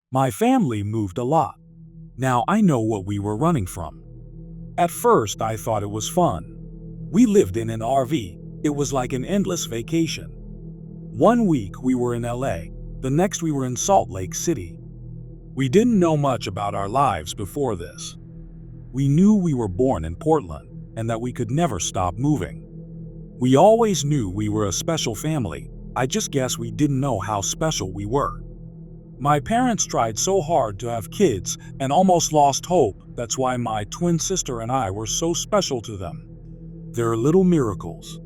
My family moved a lot. Now I know what we were running from. At first, I thought it was fun. We lived in an RV. It was like an endless vacation. One week we were in LA, the next we were in Salt Lake City. We didn't know much about our lives before this. We knew we were born in Portland and that we could never stop moving. We always knew we were a special family. I just guess we didn't know how special we were. My parents tried so hard to have kids and almost lost hope. That's why my twin sister and I were so special to them. They're little miracles.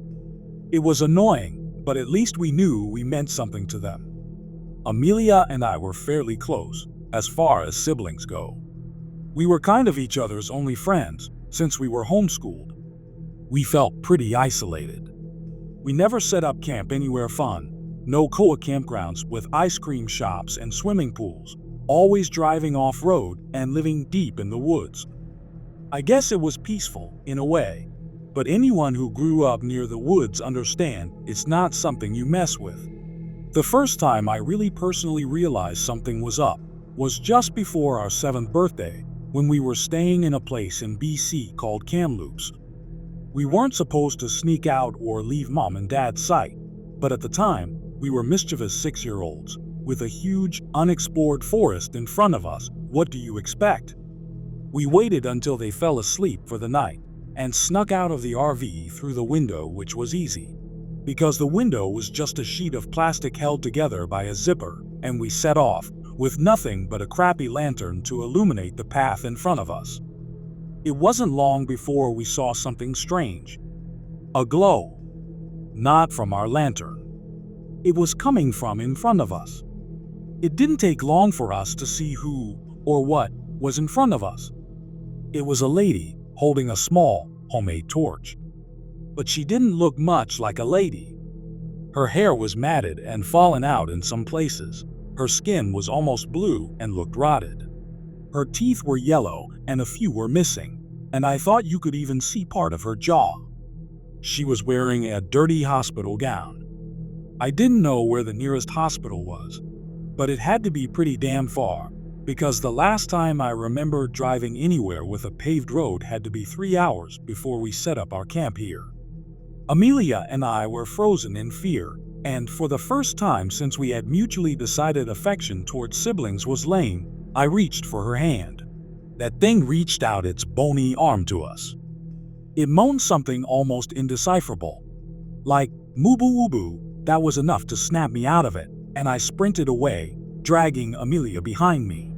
It was annoying, but at least we knew we meant something to them. Amelia and I were fairly close, as far as siblings go. We were kind of each other's only friends, since we were homeschooled. We felt pretty isolated. We never set up camp anywhere fun. No COA campgrounds with ice cream shops and swimming pools, always driving off-road and living deep in the woods. I guess it was peaceful, in a way, but anyone who grew up near the woods understand it's not something you mess with. The first time I really personally realized something was up was just before our 7th birthday, when we were staying in a place in BC called Kamloops. We weren't supposed to sneak out or leave Mom and Dad's sight, but at the time, we were mischievous 6-year-olds, with a huge, unexplored forest in front of us. What do you expect? We waited until they fell asleep for the night, and snuck out of the RV through the window, which was easy, because the window was just a sheet of plastic held together by a zipper, and we set off, with nothing but a crappy lantern to illuminate the path in front of us. It wasn't long before we saw something strange. A glow. Not from our lantern. It was coming from in front of us. It didn't take long for us to see who, or what, was in front of us. It was a lady, holding a small, homemade torch. But she didn't look much like a lady. Her hair was matted and fallen out in some places. Her skin was almost blue and looked rotted. Her teeth were yellow and a few were missing, and I thought you could even see part of her jaw. She was wearing a dirty hospital gown. I didn't know where the nearest hospital was, but it had to be pretty damn far, because the last time I remember driving anywhere with a paved road had to be 3 hours before we set up our camp here. Amelia and I were frozen in fear, and for the first time since we had mutually decided affection towards siblings was lame, I reached for her hand. That thing reached out its bony arm to us. It moaned something almost indecipherable, like "Mubu-wubu." That was enough to snap me out of it, and I sprinted away, dragging Amelia behind me.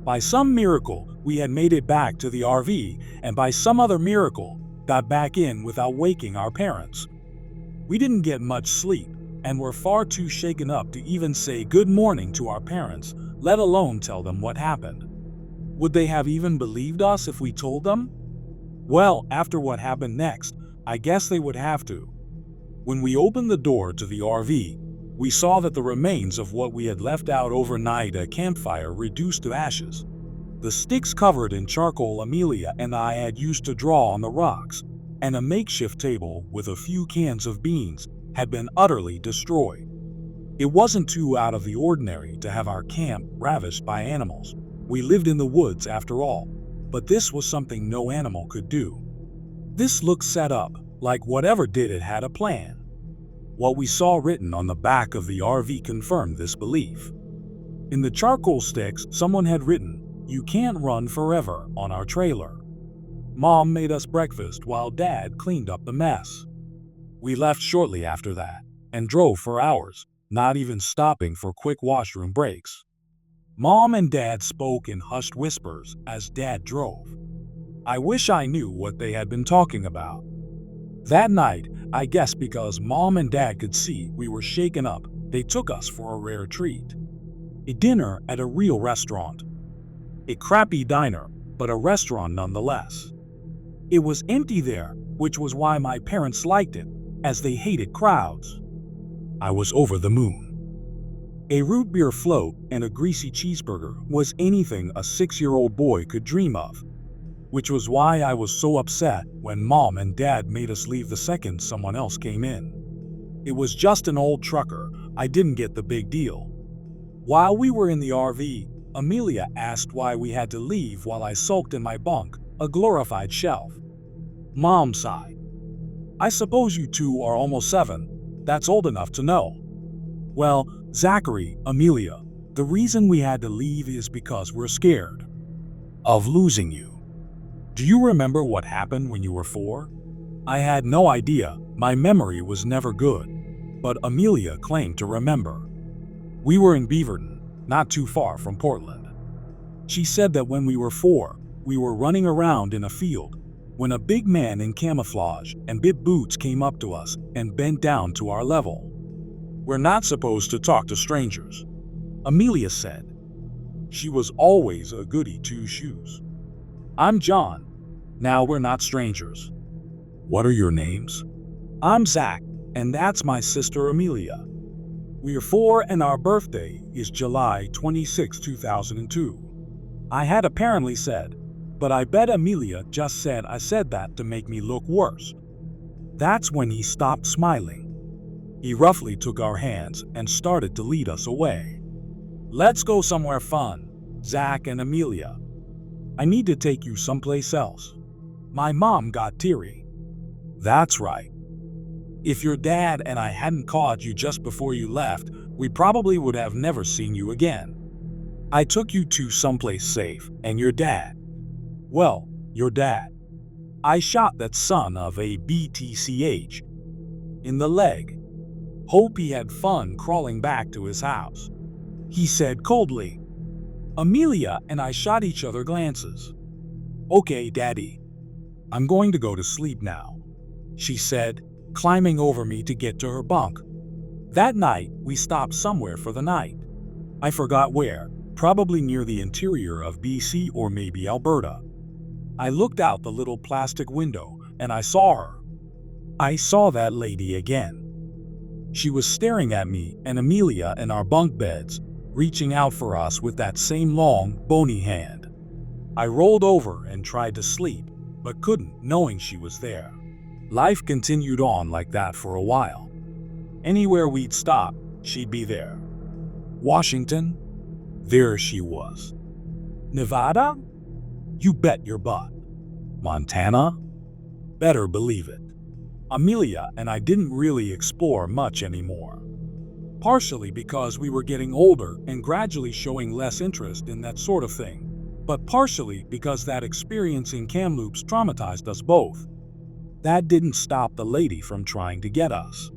By some miracle, we had made it back to the RV, and by some other miracle, got back in without waking our parents. We didn't get much sleep, and were far too shaken up to even say good morning to our parents, let alone tell them what happened. Would they have even believed us if we told them? Well, after what happened next, I guess they would have to. When we opened the door to the RV, we saw that the remains of what we had left out overnight at campfire reduced to ashes. The sticks covered in charcoal Amelia and I had used to draw on the rocks, and a makeshift table with a few cans of beans had been utterly destroyed. It wasn't too out of the ordinary to have our camp ravished by animals. We lived in the woods after all, but this was something no animal could do. This looked set up, like whatever did it had a plan. What we saw written on the back of the RV confirmed this belief. In the charcoal sticks, someone had written, "You can't run forever," on our trailer. Mom made us breakfast while Dad cleaned up the mess. We left shortly after that, and drove for hours, not even stopping for quick washroom breaks. Mom and Dad spoke in hushed whispers as Dad drove. I wish I knew what they had been talking about. That night, I guess because Mom and Dad could see we were shaken up, they took us for a rare treat. A dinner at a real restaurant. A crappy diner, but a restaurant nonetheless. It was empty there, which was why my parents liked it, as they hated crowds. I was over the moon. A root beer float and a greasy cheeseburger was anything a 6-year-old boy could dream of, which was why I was so upset when Mom and Dad made us leave the second someone else came in. It was just an old trucker. I didn't get the big deal. While we were in the RV, Amelia asked why we had to leave while I sulked in my bunk, a glorified shelf. Mom sighed. I suppose you two are almost 7. That's old enough to know. Well, Zachary, Amelia, the reason we had to leave is because we're scared of losing you. Do you remember what happened when you were 4? I had no idea. My memory was never good. But Amelia claimed to remember. We were in Beaverton, not too far from Portland. She said that when we were 4, we were running around in a field when a big man in camouflage and big boots came up to us and bent down to our level. We're not supposed to talk to strangers, Amelia said. She was always a goody two-shoes. I'm John. Now we're not strangers. What are your names? I'm Zach, and that's my sister Amelia. We're 4 and our birthday is July 26, 2002. I had apparently said, but I bet Amelia just said I said that to make me look worse. That's when he stopped smiling. He roughly took our hands and started to lead us away. Let's go somewhere fun, Zach and Amelia. I need to take you someplace else. My mom got teary. That's right. If your dad and I hadn't caught you just before you left, we probably would have never seen you again. I took you to someplace safe, and your dad. Well, your dad. I shot that son of a BTCH in the leg. Hope he had fun crawling back to his house, he said coldly. Amelia and I shot each other glances. Okay, Daddy. I'm going to go to sleep now, she said, climbing over me to get to her bunk. That night, we stopped somewhere for the night. I forgot where, probably near the interior of BC or maybe Alberta. I looked out the little plastic window and I saw her. I saw that lady again. She was staring at me and Amelia in our bunk beds, reaching out for us with that same long, bony hand. I rolled over and tried to sleep, but couldn't, knowing she was there. Life continued on like that for a while. Anywhere we'd stop, she'd be there. Washington? There she was. Nevada? You bet your butt. Montana? Better believe it. Amelia and I didn't really explore much anymore. Partially because we were getting older and gradually showing less interest in that sort of thing, but partially because that experience in Kamloops traumatized us both. That didn't stop the lady from trying to get us.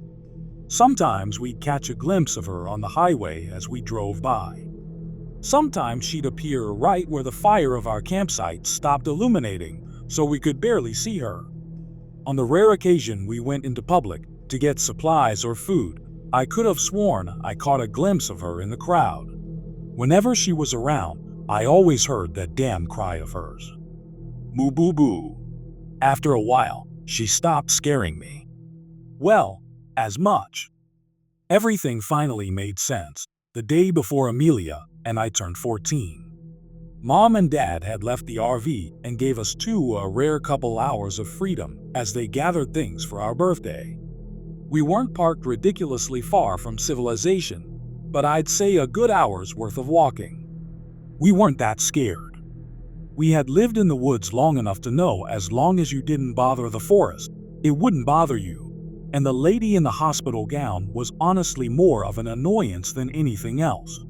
Sometimes we'd catch a glimpse of her on the highway as we drove by. Sometimes she'd appear right where the fire of our campsite stopped illuminating, so we could barely see her. On the rare occasion we went into public to get supplies or food, I could have sworn I caught a glimpse of her in the crowd. Whenever she was around, I always heard that damn cry of hers. Moo boo boo. After a while, she stopped scaring me. Well, as much. Everything finally made sense the day before Amelia and I turned 14. Mom and Dad had left the RV and gave us a rare couple hours of freedom as they gathered things for our birthday. We weren't parked ridiculously far from civilization, but I'd say a good hour's worth of walking. We weren't that scared. We had lived in the woods long enough to know as long as you didn't bother the forest, it wouldn't bother you. And the lady in the hospital gown was honestly more of an annoyance than anything else.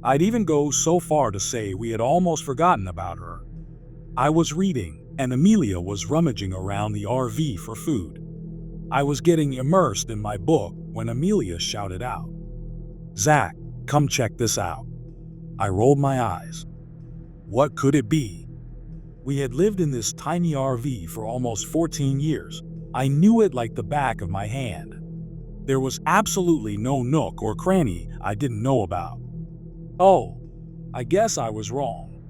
I'd even go so far to say we had almost forgotten about her. I was reading, and Amelia was rummaging around the RV for food. I was getting immersed in my book when Amelia shouted out, "Zach, come check this out." I rolled my eyes. What could it be? We had lived in this tiny RV for almost 14 years. I knew it like the back of my hand. There was absolutely no nook or cranny I didn't know about. Oh, I guess I was wrong.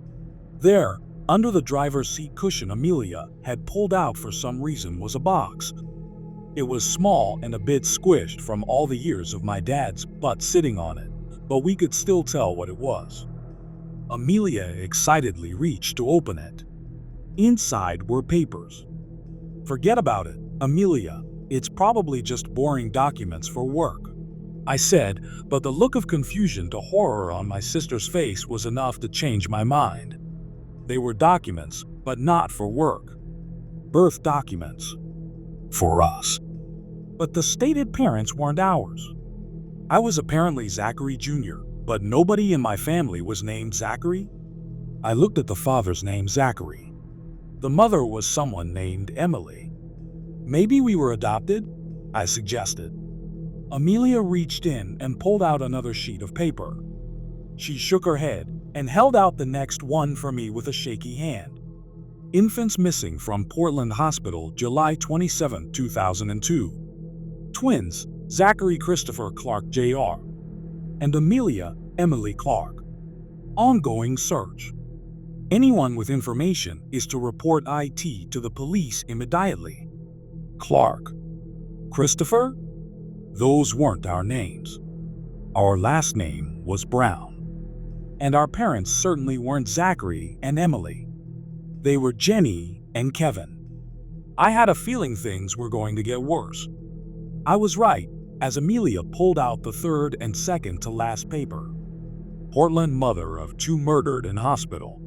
There, under the driver's seat cushion Amelia had pulled out for some reason was a box. It was small and a bit squished from all the years of my dad's butt sitting on it, but we could still tell what it was. Amelia excitedly reached to open it. Inside were papers. Forget about it, Amelia. It's probably just boring documents for work. I said, but the look of confusion to horror on my sister's face was enough to change my mind. They were documents, but not for work. Birth documents. For us. But the stated parents weren't ours. I was apparently Zachary Jr., but nobody in my family was named Zachary. I looked at the father's name, Zachary. The mother was someone named Emily. Maybe we were adopted? I suggested. Amelia reached in and pulled out another sheet of paper. She shook her head and held out the next one for me with a shaky hand. Infants missing from Portland Hospital, July 27, 2002. Twins, Zachary Christopher Clark Jr. and Amelia Emily Clark. Ongoing search. Anyone with information is to report IT to the police immediately. Clark. Christopher? Those weren't our names. Our last name was Brown. And our parents certainly weren't Zachary and Emily. They were Jenny and Kevin. I had a feeling things were going to get worse. I was right, as Amelia pulled out the third and second to last paper. Portland mother of 2 murdered in hospital.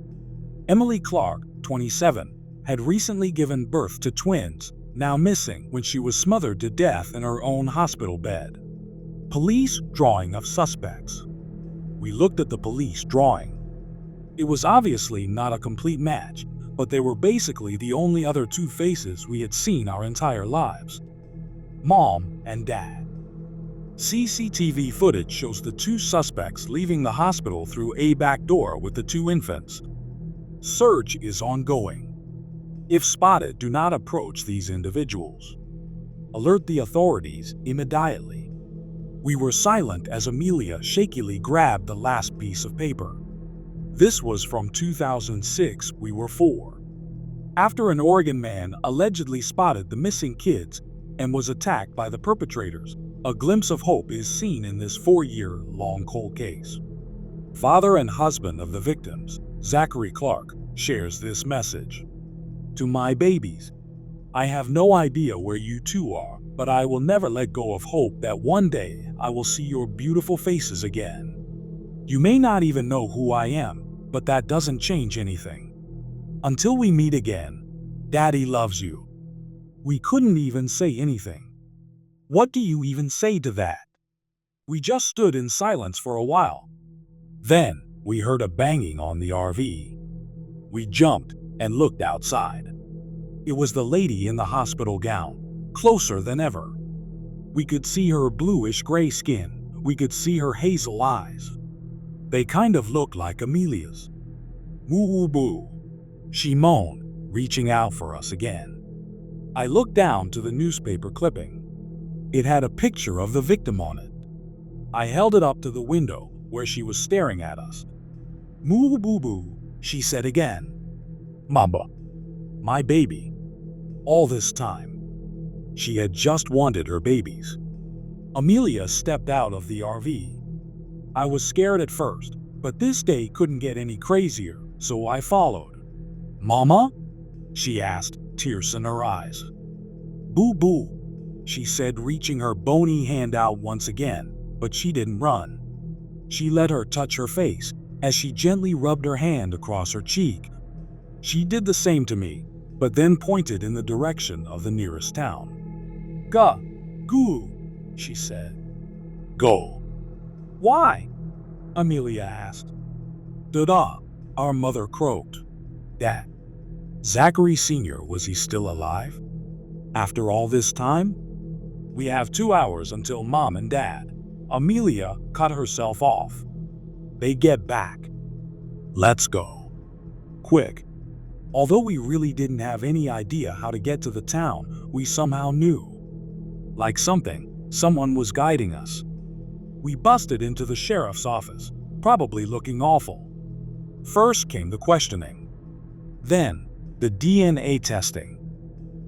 Emily Clark, 27, had recently given birth to twins, now missing when she was smothered to death in her own hospital bed. Police drawing of suspects. We looked at the police drawing. It was obviously not a complete match, but they were basically the only other 2 faces we had seen our entire lives. Mom and Dad. CCTV footage shows the 2 suspects leaving the hospital through a back door with the 2 infants. Search is ongoing. If spotted, do not approach these individuals. Alert the authorities immediately. We were silent as Amelia shakily grabbed the last piece of paper. This was from 2006, we were 4. After an Oregon man allegedly spotted the missing kids and was attacked by the perpetrators, a glimpse of hope is seen in this 4-year-long cold case. Father and husband of the victims, Zachary Clark, shares this message. To my babies, I have no idea where you 2 are, but I will never let go of hope that one day I will see your beautiful faces again. You may not even know who I am, but that doesn't change anything. Until we meet again, Daddy loves you. We couldn't even say anything. What do you even say to that? We just stood in silence for a while. Then, we heard a banging on the RV. We jumped and looked outside. It was the lady in the hospital gown, closer than ever. We could see her bluish-gray skin. We could see her hazel eyes. They kind of looked like Amelia's. Woo-woo-boo, she moaned, reaching out for us again. I looked down to the newspaper clipping. It had a picture of the victim on it. I held it up to the window where she was staring at us. Moo-boo-boo, she said again. Mama, my baby. All this time, she had just wanted her babies. Amelia stepped out of the RV. I was scared at first, but this day couldn't get any crazier, so I followed. Mama? She asked, tears in her eyes. Boo-boo, she said, reaching her bony hand out once again, but she didn't run. She let her touch her face as she gently rubbed her hand across her cheek. She did the same to me, but then pointed in the direction of the nearest town. Goo, she said. Go. Why? Amelia asked. Da-da, our mother croaked. Dad. Zachary Sr., was he still alive? After all this time? We have 2 hours until Mom and Dad. Amelia cut herself off. They get back. Let's go. Quick. Although we really didn't have any idea how to get to the town, we somehow knew. Like someone was guiding us. We busted into the sheriff's office, probably looking awful. First came the questioning. Then, the DNA testing.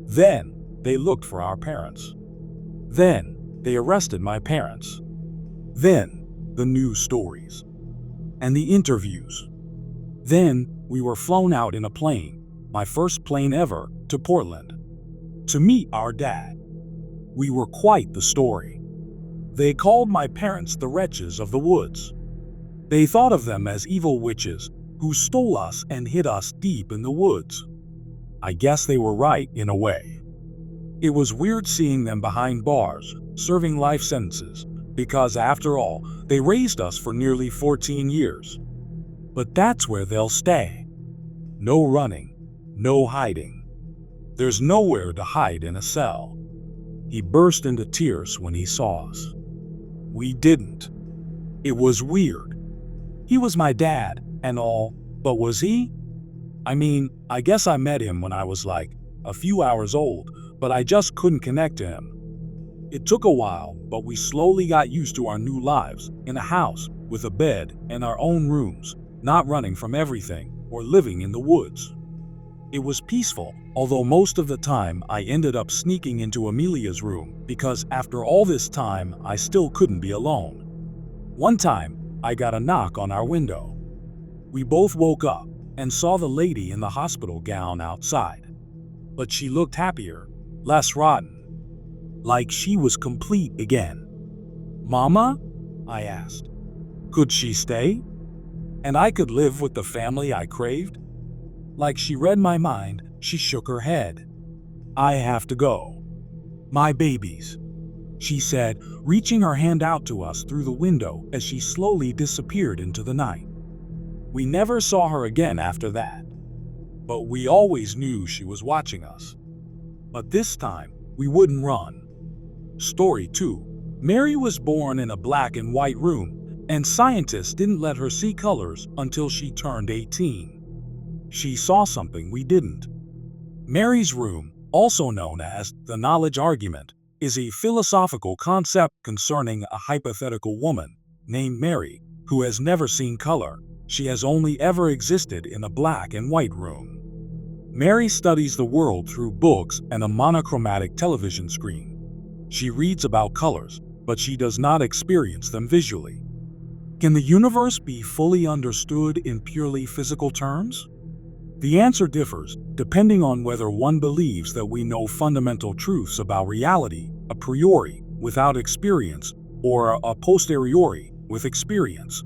Then, they looked for our parents. Then, they arrested my parents. Then, the news stories. And the interviews. Then, we were flown out in a plane, my first plane ever, to Portland. To meet our dad. We were quite the story. They called my parents the wretches of the woods. They thought of them as evil witches who stole us and hid us deep in the woods. I guess they were right in a way. It was weird seeing them behind bars, serving life sentences, because after all, they raised us for nearly 14 years. But that's where they'll stay. No running, no hiding. There's nowhere to hide in a cell. He burst into tears when he saw us. We didn't. It was weird. He was my dad and all, but was he? I mean, I guess I met him when I was like a few hours old, but I just couldn't connect to him. It took a while, but we slowly got used to our new lives, in a house, with a bed, and our own rooms, not running from everything, or living in the woods. It was peaceful, although most of the time I ended up sneaking into Amelia's room, because after all this time, I still couldn't be alone. One time, I got a knock on our window. We both woke up, and saw the lady in the hospital gown outside. But she looked happier, less rotten. Like she was complete again. "Mama?" I asked. Could she stay? And I could live with the family I craved? Like she read my mind, she shook her head. "I have to go. My babies," she said, reaching her hand out to us through the window as she slowly disappeared into the night. We never saw her again after that. But we always knew she was watching us. But this time, we wouldn't run. Story 2. Mary was born in a black and white room, and scientists didn't let her see colors until she turned 18. She saw something we didn't. Mary's room, also known as the knowledge argument, is a philosophical concept concerning a hypothetical woman named Mary who has never seen color. She has only ever existed in a black and white room. Mary studies the world through books and a monochromatic television screen. She reads about colors, but she does not experience them visually. Can the universe be fully understood in purely physical terms? The answer differs, depending on whether one believes that we know fundamental truths about reality a priori, without experience, or a posteriori, with experience.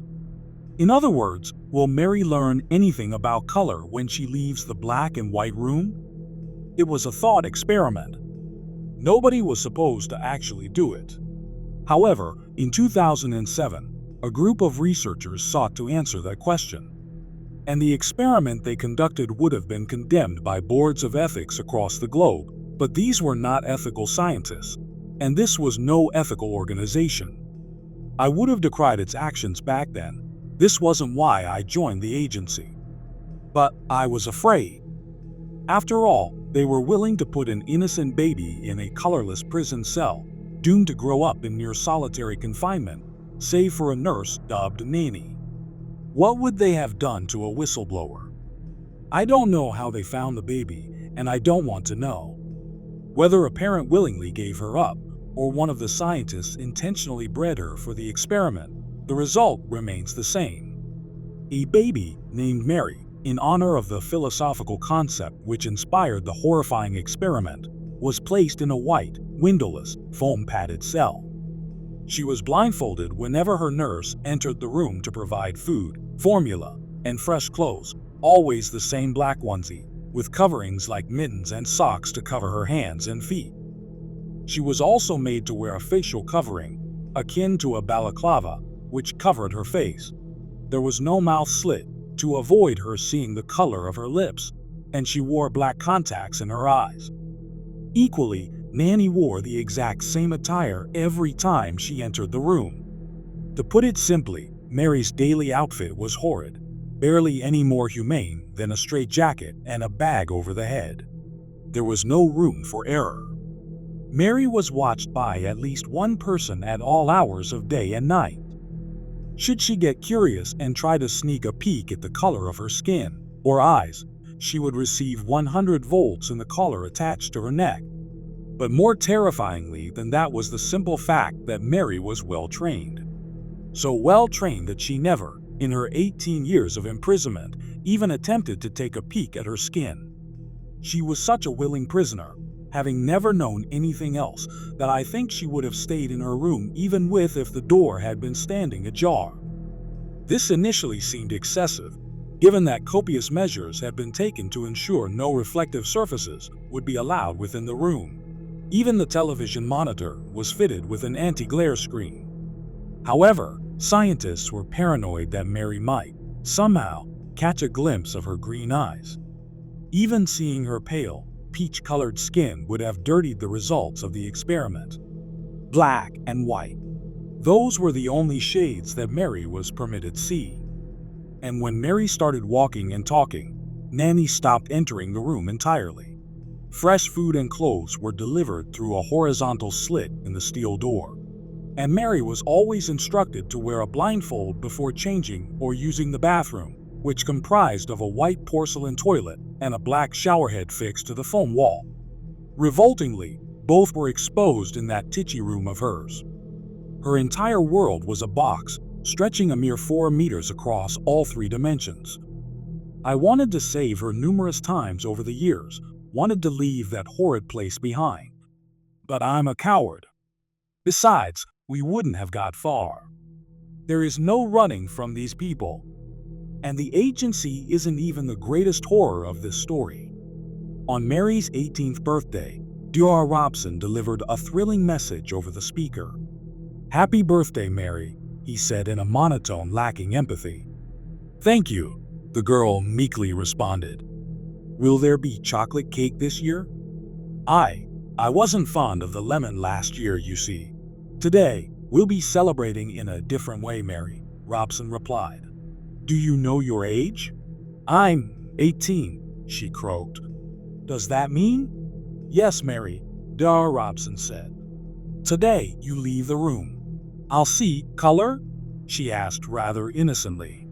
In other words, will Mary learn anything about color when she leaves the black and white room? It was a thought experiment. Nobody was supposed to actually do it. However, in 2007, a group of researchers sought to answer that question. And the experiment they conducted would have been condemned by boards of ethics across the globe, but these were not ethical scientists, and this was no ethical organization. I would have decried its actions back then. This wasn't why I joined the agency. But I was afraid. After all, they were willing to put an innocent baby in a colorless prison cell, doomed to grow up in near solitary confinement, save for a nurse dubbed nanny. What would they have done to a whistleblower? I don't know how they found the baby, and I don't want to know. Whether a parent willingly gave her up, or one of the scientists intentionally bred her for the experiment, the result remains the same. A baby named Mary, in honor of the philosophical concept which inspired the horrifying experiment, was placed in a white, windowless, foam-padded cell. She was blindfolded whenever her nurse entered the room to provide food, formula, and fresh clothes, always the same black onesie, with coverings like mittens and socks to cover her hands and feet. She was also made to wear a facial covering, akin to a balaclava, which covered her face. There was no mouth slit, to avoid her seeing the color of her lips, and she wore black contacts in her eyes. Equally, Nanny wore the exact same attire every time she entered the room. To put it simply, Mary's daily outfit was horrid, barely any more humane than a straitjacket and a bag over the head. There was no room for error. Mary was watched by at least one person at all hours of day and night. Should she get curious and try to sneak a peek at the color of her skin or eyes, she would receive 100 volts in the collar attached to her neck. But more terrifyingly than that was the simple fact that Mary was well-trained. So well-trained that she never, in her 18 years of imprisonment, even attempted to take a peek at her skin. She was such a willing prisoner, having never known anything else, that I think she would have stayed in her room even if the door had been standing ajar. This initially seemed excessive, given that copious measures had been taken to ensure no reflective surfaces would be allowed within the room. Even the television monitor was fitted with an anti-glare screen. However, scientists were paranoid that Mary might, somehow, catch a glimpse of her green eyes. Even seeing her pale, peach-colored skin would have dirtied the results of the experiment. Black and white. Those were the only shades that Mary was permitted to see. And when Mary started walking and talking, Nanny stopped entering the room entirely. Fresh food and clothes were delivered through a horizontal slit in the steel door. And Mary was always instructed to wear a blindfold before changing or using the bathroom, which comprised of a white porcelain toilet and a black showerhead fixed to the foam wall. Revoltingly, both were exposed in that titchy room of hers. Her entire world was a box, stretching a mere 4 meters across all 3 dimensions. I wanted to save her numerous times over the years, wanted to leave that horrid place behind. But I'm a coward. Besides, we wouldn't have got far. There is no running from these people. And the agency isn't even the greatest horror of this story. On Mary's 18th birthday, Dr. Robson delivered a thrilling message over the speaker. "Happy birthday, Mary," he said in a monotone lacking empathy. "Thank you," the girl meekly responded. "Will there be chocolate cake this year?" I wasn't fond of the lemon last year, you see. "Today, we'll be celebrating in a different way, Mary," Robson replied. "Do you know your age?" "I'm 18, she croaked. "Does that mean?" "Yes, Mary," Dr. Robson said. "Today, you leave the room." "I'll see color?" she asked rather innocently.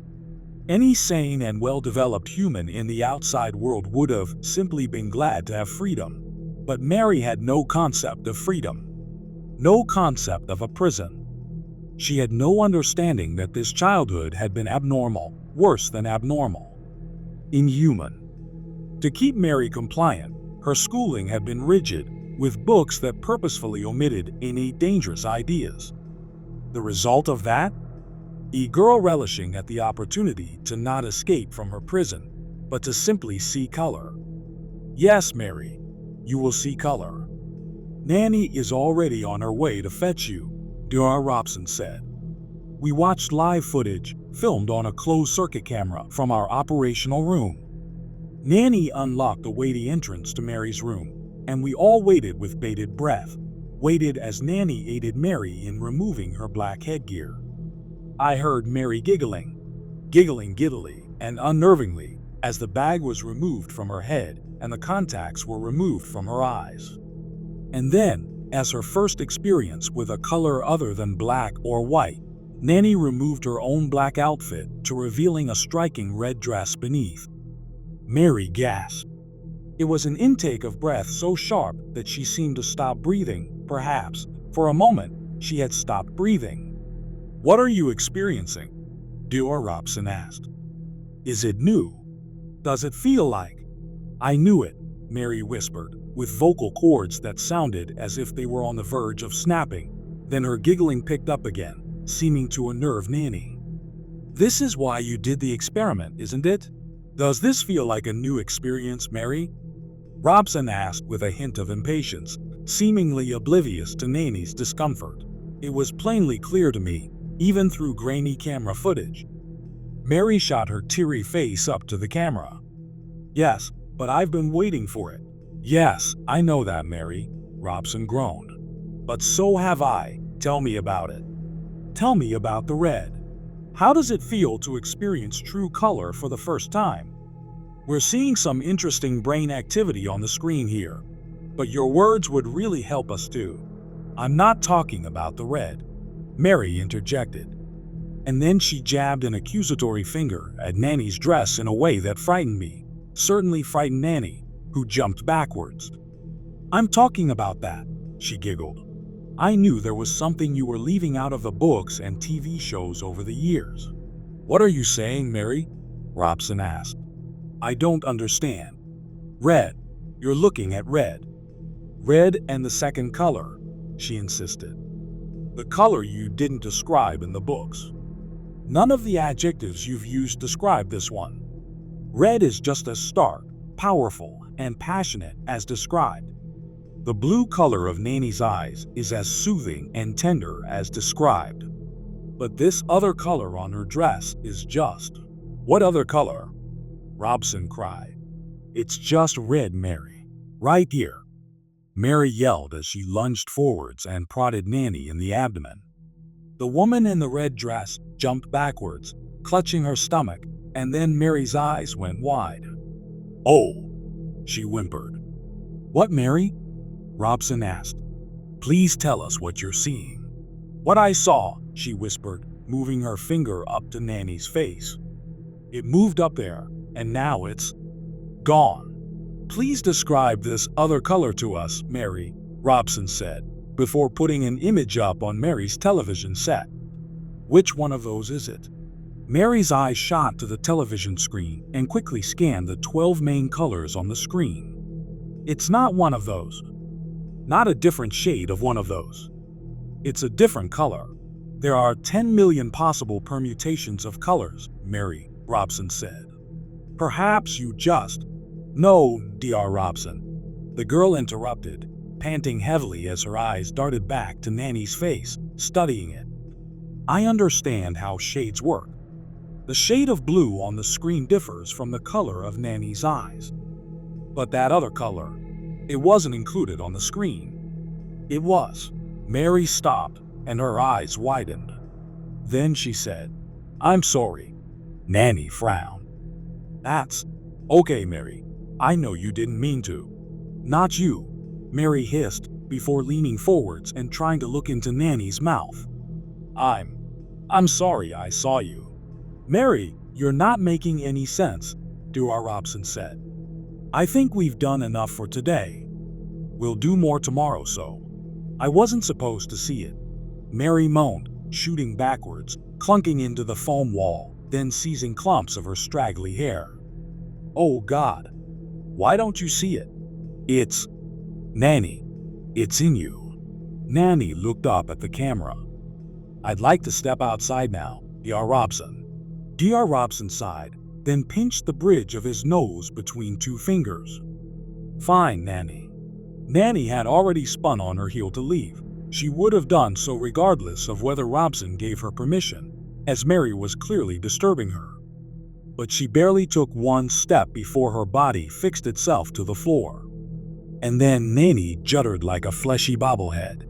Any sane and well-developed human in the outside world would have simply been glad to have freedom. But Mary had no concept of freedom. No concept of a prison. She had no understanding that this childhood had been abnormal, worse than abnormal. Inhuman. To keep Mary compliant, her schooling had been rigid, with books that purposefully omitted any dangerous ideas. The result of that? A girl relishing at the opportunity to not escape from her prison, but to simply see color. "Yes, Mary, you will see color. Nanny is already on her way to fetch you," Dr. Robson said. We watched live footage, filmed on a closed-circuit camera from our operational room. Nanny unlocked a weighty entrance to Mary's room, and we all waited with bated breath, waited as Nanny aided Mary in removing her black headgear. I heard Mary giggling giddily and unnervingly, as the bag was removed from her head and the contacts were removed from her eyes. And then, as her first experience with a color other than black or white, Nanny removed her own black outfit to revealing a striking red dress beneath. Mary gasped. It was an intake of breath so sharp that she seemed to stop breathing, perhaps. For a moment, she had stopped breathing. "What are you experiencing?" Dr. Robson asked. "Is it new? Does it feel like?" "I knew it," Mary whispered, with vocal cords that sounded as if they were on the verge of snapping. Then her giggling picked up again, seeming to unnerve Nanny. "This is why you did the experiment, isn't it? Does this feel like a new experience, Mary?" Robson asked with a hint of impatience, seemingly oblivious to Nanny's discomfort. It was plainly clear to me, even through grainy camera footage. Mary shot her teary face up to the camera. "Yes, but I've been waiting for it." "Yes, I know that, Mary," Robson groaned. "But so have I. Tell me about it. Tell me about the red. How does it feel to experience true color for the first time?" We're seeing some interesting brain activity on the screen here, but your words would really help us too. "I'm not talking about the red," Mary interjected. And then she jabbed an accusatory finger at Nanny's dress in a way that frightened me, certainly frightened Nanny, who jumped backwards. "I'm talking about that," she giggled. "I knew there was something you were leaving out of the books and TV shows over the years." "What are you saying, Mary?" Robson asked. "I don't understand." "Red. You're looking at red." Red and the second color, she insisted. The color you didn't describe in the books. None of the adjectives you've used describe this one. Red is just as stark, powerful, and passionate as described. The blue color of Nanny's eyes is as soothing and tender as described. But this other color on her dress is just... What other color? Robson cried. It's just red, Mary. Right here. Mary yelled as she lunged forwards and prodded Nanny in the abdomen. The woman in the red dress jumped backwards, clutching her stomach, and then Mary's eyes went wide. "Oh," she whimpered. "What, Mary?" Robson asked. "Please tell us what you're seeing." "What I saw," she whispered, moving her finger up to Nanny's face. "It moved up there, and now it's gone." "Please describe this other color to us, Mary," Robson said, before putting an image up on Mary's television set. "Which one of those is it?" Mary's eyes shot to the television screen and quickly scanned the 12 main colors on the screen. "It's not one of those. Not a different shade of one of those. It's a different color. There are 10 million possible permutations of colors, Mary," Robson said. "Perhaps you just..." "No, Dr. Robson," the girl interrupted, panting heavily as her eyes darted back to Nanny's face, studying it. "I understand how shades work. The shade of blue on the screen differs from the color of Nanny's eyes. But that other color, it wasn't included on the screen." "It was." Mary stopped, and her eyes widened. Then she said, "I'm sorry." Nanny frowned. "That's okay, Mary. I know you didn't mean to." "Not you," Mary hissed, before leaning forwards and trying to look into Nanny's mouth. I'm sorry I saw you." "Mary, you're not making any sense," Dr. Robson said. "I think we've done enough for today. We'll do more tomorrow, so." "I wasn't supposed to see it," Mary moaned, shooting backwards, clunking into the foam wall, then seizing clumps of her straggly hair. "Oh God. Why don't you see it? It's... Nanny, it's in you." Nanny looked up at the camera. "I'd like to step outside now, Dr. Robson." Dr. Robson sighed, then pinched the bridge of his nose between two fingers. "Fine, Nanny." Nanny had already spun on her heel to leave. She would have done so regardless of whether Robson gave her permission, as Mary was clearly disturbing her. But she barely took one step before her body fixed itself to the floor. And then Nanny juddered like a fleshy bobblehead.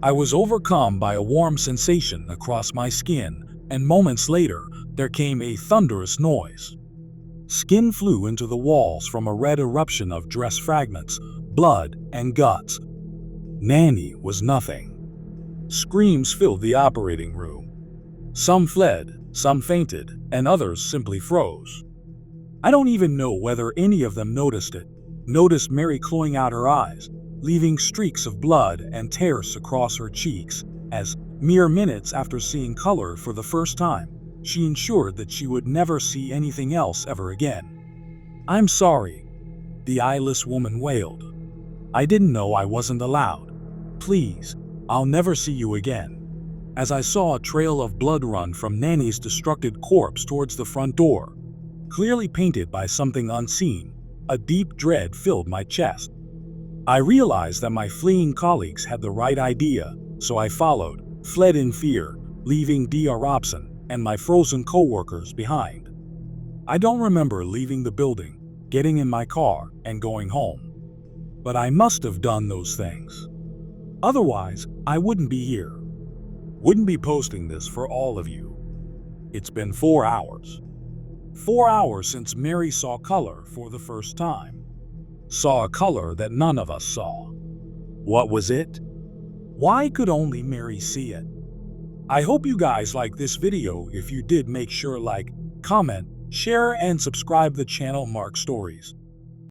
I was overcome by a warm sensation across my skin, and moments later, there came a thunderous noise. Skin flew into the walls from a red eruption of dress fragments, blood, and guts. Nanny was nothing. Screams filled the operating room. Some fled, some fainted, and others simply froze. I don't even know whether any of them noticed Mary clawing out her eyes, leaving streaks of blood and tears across her cheeks, as, mere minutes after seeing color for the first time, she ensured that she would never see anything else ever again. "I'm sorry," the eyeless woman wailed. "I didn't know I wasn't allowed. Please, I'll never see you again." As I saw a trail of blood run from Nanny's destructed corpse towards the front door, clearly painted by something unseen, a deep dread filled my chest. I realized that my fleeing colleagues had the right idea, so I followed, fled in fear, leaving Dr. Robson and my frozen co-workers behind. I don't remember leaving the building, getting in my car, and going home. But I must have done those things. Otherwise, I wouldn't be here. Wouldn't be posting this for all of you. It's been 4 hours. 4 hours since Mary saw color for the first time. Saw a color that none of us saw. What was it? Why could only Mary see it? I hope you guys liked this video. If you did, make sure like, comment, share, and subscribe the channel Mark Stories.